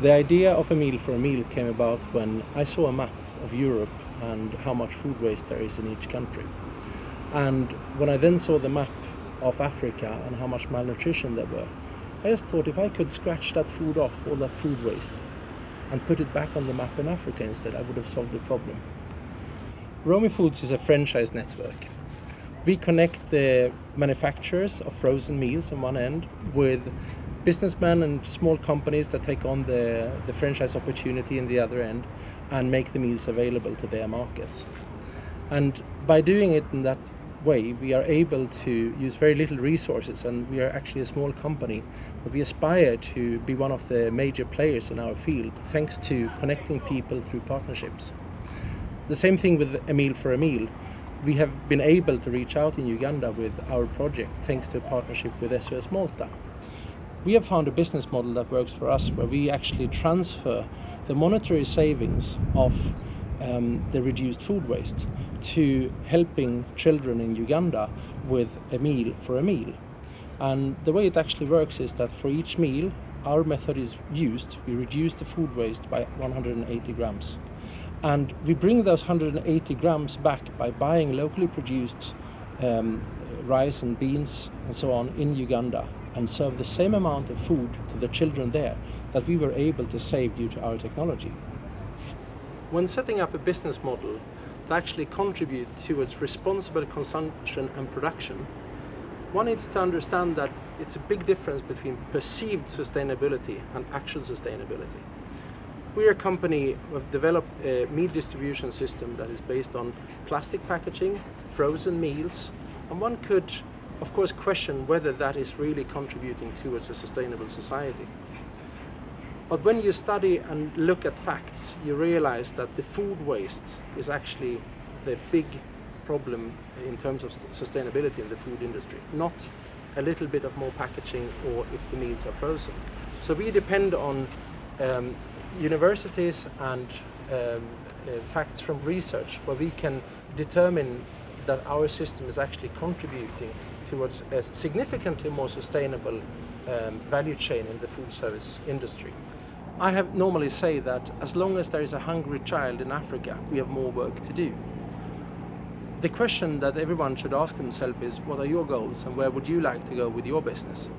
The idea of a meal for a meal came about when I saw a map of Europe and how much food waste there is in each country. And when I then saw the map of Africa and how much malnutrition there were, I just thought if I could scratch that food off, all that food waste, and put it back on the map in Africa instead, I would have solved the problem. Romy Foods is a franchise network. We connect the manufacturers of frozen meals on one end with businessmen and small companies that take on the franchise opportunity in the other end and make the meals available to their markets. And by doing it in that way, we are able to use very little resources, and we are actually a small company, but we aspire to be one of the major players in our field thanks to connecting people through partnerships. The same thing with a meal for a meal. We have been able to reach out in Uganda with our project thanks to a partnership with SOS Malta. We have found a business model that works for us where we actually transfer the monetary savings of the reduced food waste to helping children in Uganda with a meal for a meal. And the way it actually works is that for each meal our method is used, we reduce the food waste by 180 grams. And we bring those 180 grams back by buying locally produced rice and beans and so on in Uganda, and serve the same amount of food to the children there that we were able to save due to our technology. When setting up a business model to actually contribute towards responsible consumption and production, one needs to understand that it's a big difference between perceived sustainability and actual sustainability. We are a company who have developed a meat distribution system that is based on plastic packaging, frozen meals, and one could of course question whether that is really contributing towards a sustainable society. But when you study and look at facts, you realize that the food waste is actually the big problem in terms of sustainability in the food industry, not a little bit of more packaging or if the meals are frozen. So we depend on universities and facts from research where we can determine that our system is actually contributing towards a significantly more sustainable value chain in the food service industry. I have normally say that as long as there is a hungry child in Africa, we have more work to do. The question that everyone should ask themselves is, what are your goals and where would you like to go with your business?